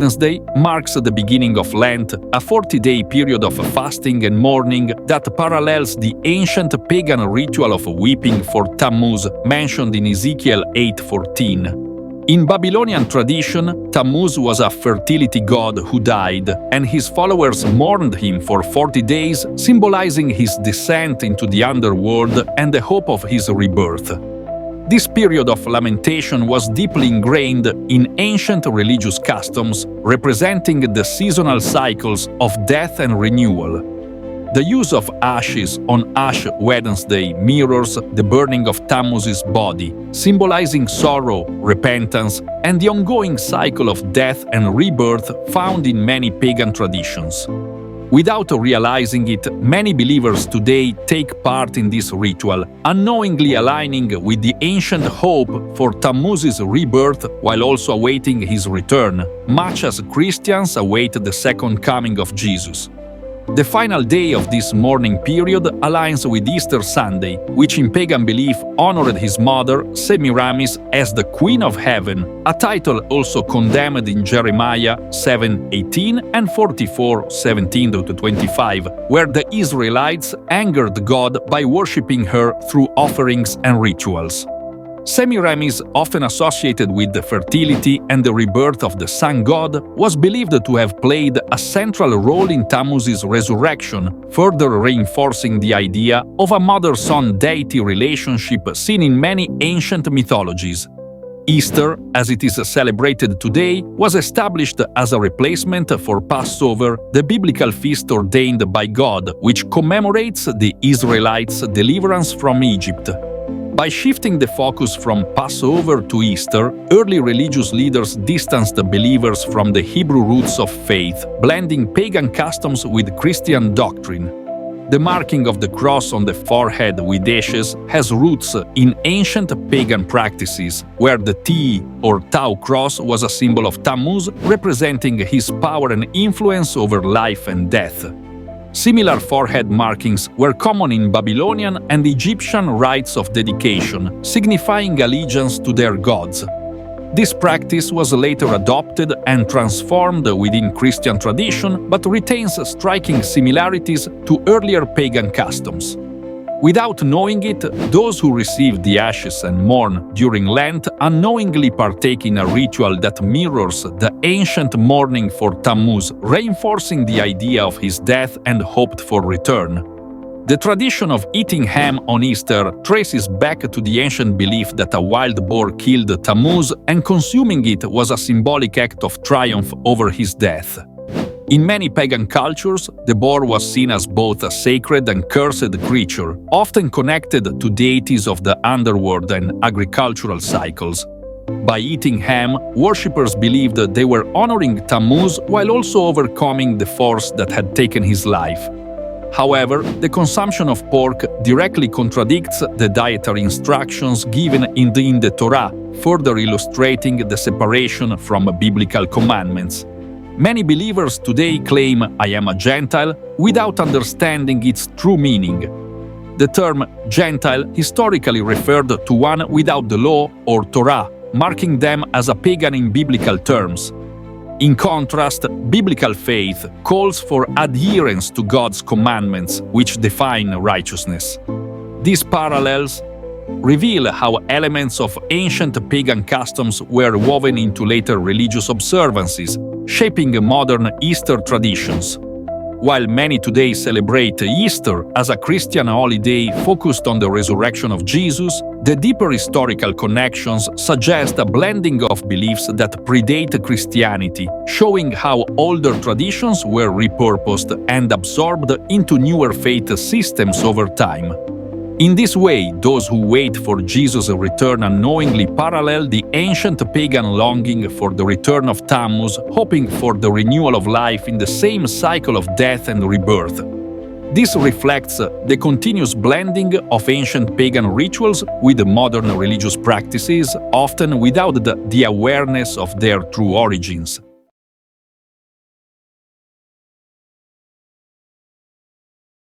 Wednesday marks the beginning of Lent, a 40-day period of fasting and mourning that parallels the ancient pagan ritual of weeping for Tammuz mentioned in Ezekiel 8:14. In Babylonian tradition, Tammuz was a fertility god who died, and his followers mourned him for 40 days, symbolizing his descent into the underworld and the hope of his rebirth. This period of lamentation was deeply ingrained in ancient religious customs, representing the seasonal cycles of death and renewal. The use of ashes on Ash Wednesday mirrors the burning of Tammuz's body, symbolizing sorrow, repentance, and the ongoing cycle of death and rebirth found in many pagan traditions. Without realizing it, many believers today take part in this ritual, unknowingly aligning with the ancient hope for Tammuz's rebirth while also awaiting his return, much as Christians await the second coming of Jesus. The final day of this mourning period aligns with Easter Sunday, which in pagan belief honored his mother, Semiramis, as the Queen of Heaven, a title also condemned in Jeremiah 7:18 and 44:17-25, where the Israelites angered God by worshipping her through offerings and rituals. Semiramis, often associated with the fertility and the rebirth of the sun god, was believed to have played a central role in Tammuz's resurrection, further reinforcing the idea of a mother-son deity relationship seen in many ancient mythologies. Easter, as it is celebrated today, was established as a replacement for Passover, the biblical feast ordained by God, which commemorates the Israelites' deliverance from Egypt. By shifting the focus from Passover to Easter, early religious leaders distanced believers from the Hebrew roots of faith, blending pagan customs with Christian doctrine. The marking of the cross on the forehead with ashes has roots in ancient pagan practices, where the T or Tau cross was a symbol of Tammuz, representing his power and influence over life and death. Similar forehead markings were common in Babylonian and Egyptian rites of dedication, signifying allegiance to their gods. This practice was later adopted and transformed within Christian tradition, but retains striking similarities to earlier pagan customs. Without knowing it, those who receive the ashes and mourn during Lent unknowingly partake in a ritual that mirrors the ancient mourning for Tammuz, reinforcing the idea of his death and hoped for return. The tradition of eating ham on Easter traces back to the ancient belief that a wild boar killed Tammuz, and consuming it was a symbolic act of triumph over his death. In many pagan cultures, the boar was seen as both a sacred and cursed creature, often connected to deities of the underworld and agricultural cycles. By eating ham, worshippers believed they were honoring Tammuz while also overcoming the force that had taken his life. However, the consumption of pork directly contradicts the dietary instructions given in the Torah, further illustrating the separation from biblical commandments. Many believers today claim "I am a Gentile" without understanding its true meaning. The term Gentile historically referred to one without the law or Torah, marking them as a pagan in biblical terms. In contrast, biblical faith calls for adherence to God's commandments, which define righteousness. These parallels reveal how elements of ancient pagan customs were woven into later religious observances, shaping modern Easter traditions. While many today celebrate Easter as a Christian holiday focused on the resurrection of Jesus, the deeper historical connections suggest a blending of beliefs that predate Christianity, showing how older traditions were repurposed and absorbed into newer faith systems over time. In this way, those who wait for Jesus' return unknowingly parallel the ancient pagan longing for the return of Tammuz, hoping for the renewal of life in the same cycle of death and rebirth. This reflects the continuous blending of ancient pagan rituals with modern religious practices, often without the awareness of their true origins.